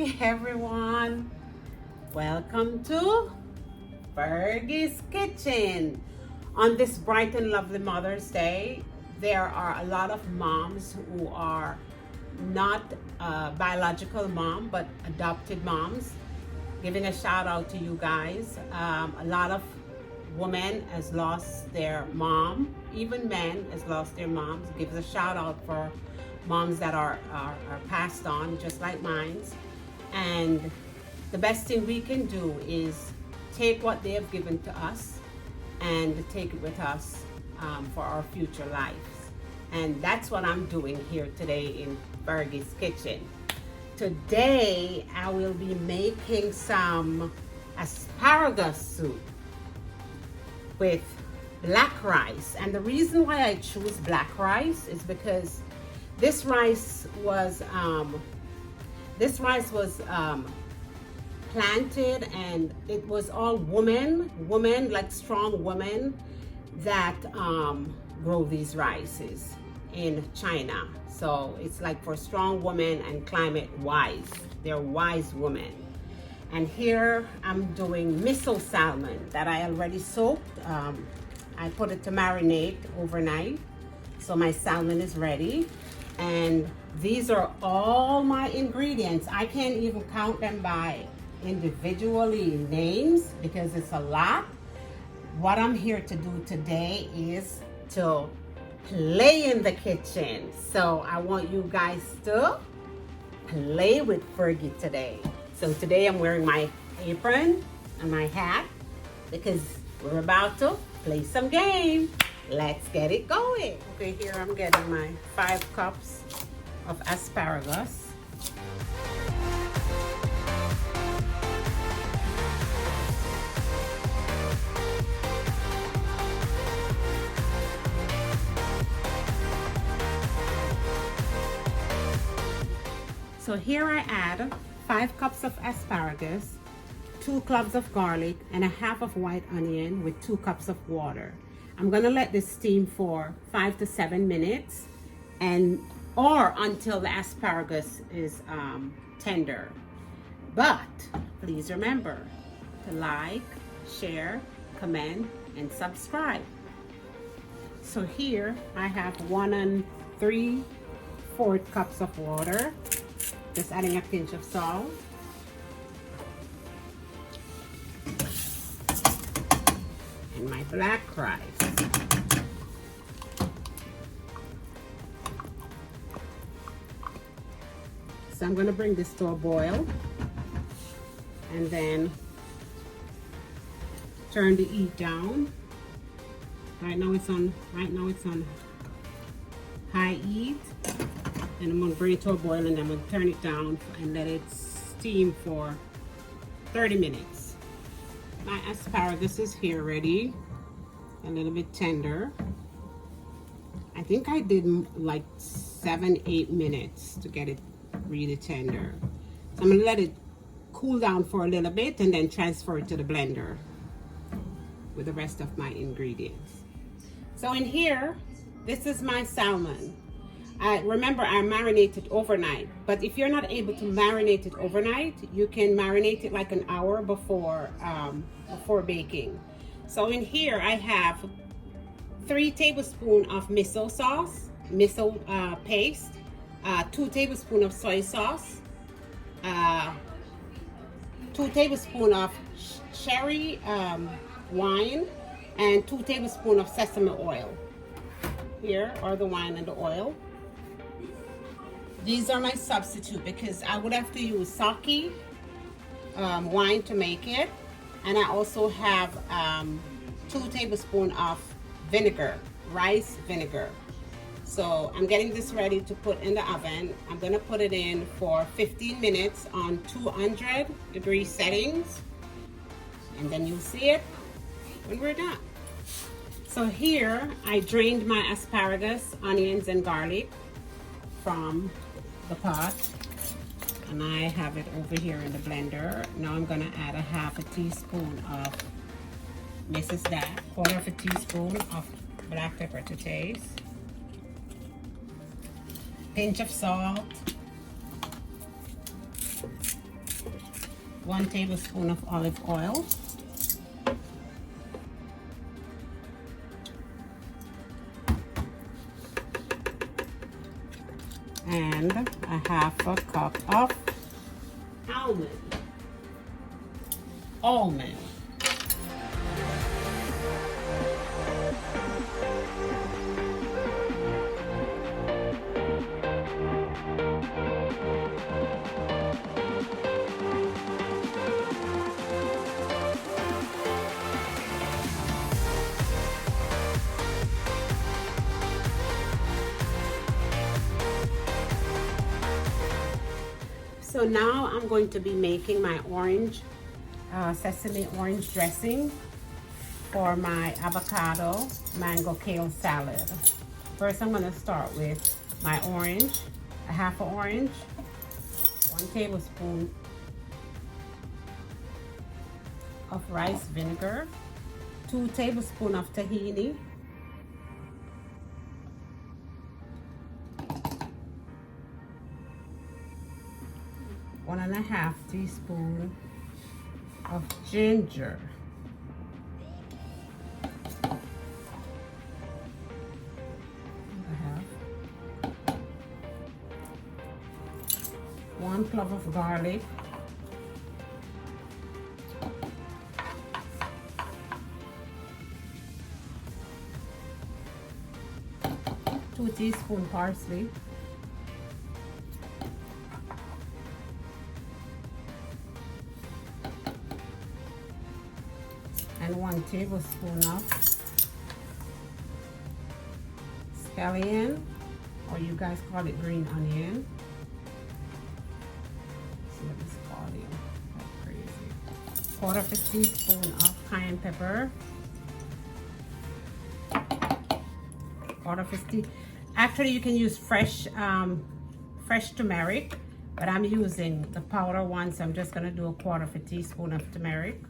Hi everyone, welcome to Fergie's Kitchen. On this bright and lovely Mother's Day, there are a lot of moms who are not biological mom but adopted moms. Giving a shout out to you guys. A lot of women has lost their mom, even men has lost their moms. Gives a shout out for moms that are passed on, just like mine. And the best thing we can do is take what they have given to us and take it with us for our future lives. And that's what I'm doing here today in Fergie's Kitchen. Today I will be making some asparagus soup with black rice. And the reason why I choose black rice is because this rice was planted, and it was all women, like strong women that grow these rices in China. So it's like for strong women and climate wise. They're wise women. And here I'm doing miso salmon that I already soaked. I put it to marinate overnight. So my salmon is ready. And these are all my ingredients. I can't even count them by individually names because it's a lot. What I'm here to do today is to play in the kitchen. So I want you guys to play with Fergie today. So today I'm wearing my apron and my hat because we're about to play some game. Let's get it going. Okay, here I'm getting my 5 cups of asparagus. So here I add 5 cups of asparagus, 2 cloves of garlic, and a half of white onion with 2 cups of water. I'm gonna let this steam for 5 to 7 minutes or until the asparagus is tender. But please remember to like, share, comment, and subscribe. So here I have 1 3/4 cups of water. Just adding a pinch of salt. And my black rice. So I'm going to bring this to a boil and then turn the heat down. Right now it's on high heat, and I'm going to bring it to a boil, and I'm going to turn it down and let it steam for 30 minutes. My asparagus is here ready, a little bit tender. I think I did like 7-8 minutes to get it really tender. So I'm gonna let it cool down for a little bit and then transfer it to the blender with the rest of my ingredients. So in here, this is my salmon. Remember, I marinated overnight, but if you're not able to marinate it overnight, you can marinate it like an hour before baking. So in here I have 3 tablespoons of miso sauce, miso paste, 2 tablespoons of soy sauce, 2 tablespoons of cherry wine, and 2 tablespoons of sesame oil. Here are the wine and the oil. These are my substitute because I would have to use sake wine to make it, and I also have 2 tablespoons of vinegar, rice vinegar. So I'm getting this ready to put in the oven. I'm gonna put it in for 15 minutes on 200-degree settings, and then you'll see it when we're done. So here I drained my asparagus, onions, and garlic from the pot, and I have it over here in the blender. Now I'm gonna add a half a teaspoon of Mrs. Dat, 1/4 teaspoon of black pepper to taste, pinch of salt, 1 tablespoon of olive oil. And a 1/2 cup of almond. So now I'm going to be making my sesame orange dressing for my avocado mango kale salad. First, I'm going to start with my orange, a 1/2 orange, 1 tablespoon of rice vinegar, 2 tablespoons of tahini, 1½ teaspoon of ginger, 1 clove of garlic, 2 teaspoons parsley, and 1 tablespoon of scallion, or you guys call it green onion. Let's see what this calling like crazy. 1/4 teaspoon of cayenne pepper. 1/4 teaspoon. Actually, you can use fresh turmeric, but I'm using the powder one, so I'm just gonna do a 1/4 teaspoon of turmeric.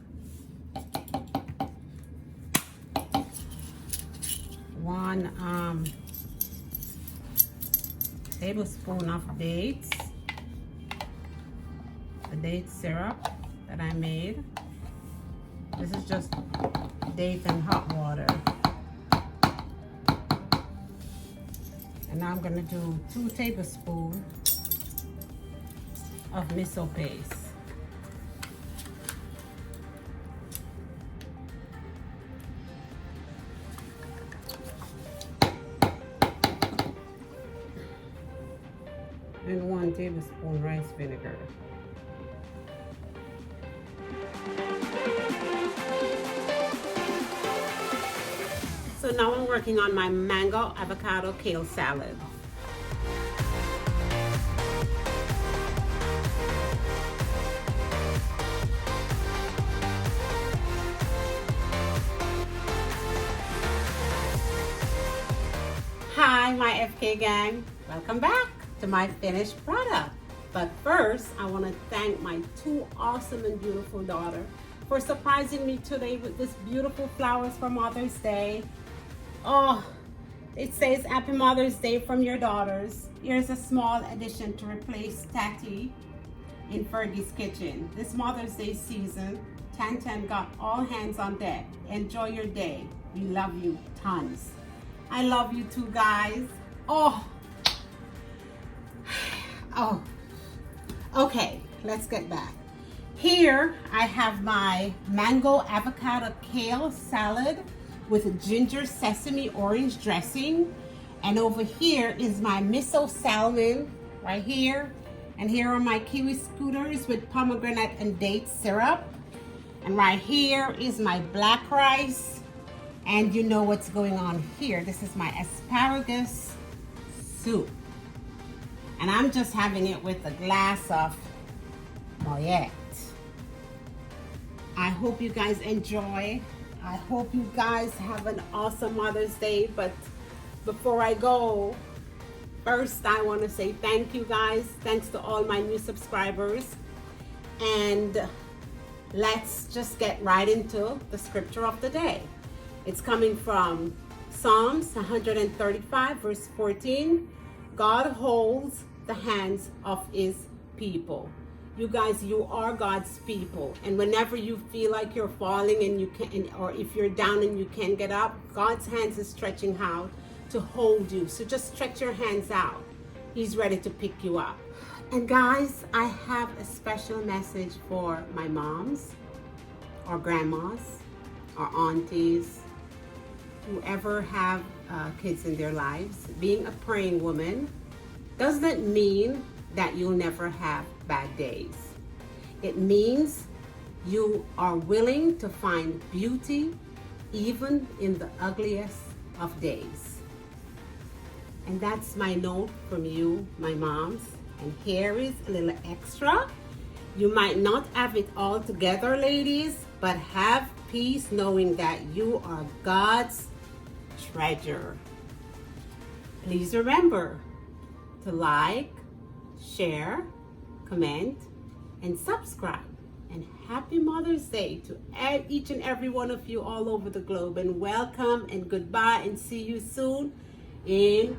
1 tablespoon of dates, the date syrup that I made. This is just date and hot water. And now I'm gonna do 2 tablespoons of miso paste. And 1 tablespoon rice vinegar. So now I'm working on my mango avocado kale salad. Hi, my FK gang. Welcome back to my finished product. But first, I want to thank my 2 awesome and beautiful daughters for surprising me today with this beautiful flowers for Mother's Day. Oh, it says Happy Mother's Day from your daughters. Here's a small addition to replace Tati in Fergie's kitchen. This Mother's Day season, Tan got all hands on deck. Enjoy your day. We love you tons. I love you too, guys. Oh, okay, let's get back. Here I have my mango avocado kale salad with ginger sesame orange dressing, and over here is my miso salmon right here, and here are my kiwi skewers with pomegranate and date syrup, and right here is my black rice, and you know what's going on here. This is my asparagus soup. And I'm just having it with a glass of Moet. I hope you guys enjoy. I hope you guys have an awesome Mother's Day. But before I go, first I want to say thank you guys. Thanks to all my new subscribers. And let's just get right into the scripture of the day. It's coming from Psalms 135 verse 14. God holds the hands of his people. You guys, you are God's people. And whenever you feel like you're falling and you can't, or if you're down and you can't get up, God's hands is stretching out to hold you. So just stretch your hands out. He's ready to pick you up. And guys, I have a special message for my moms, or grandmas, or aunties, whoever have kids in their lives. Being a praying woman doesn't mean that you'll never have bad days. It means you are willing to find beauty even in the ugliest of days. And that's my note from you, my moms. And here is a little extra. You might not have it all together, ladies, but have peace knowing that you are God's treasure. Please remember to like, share, comment, and subscribe. And happy Mother's Day to each and every one of you all over the globe. And welcome and goodbye, and see you soon in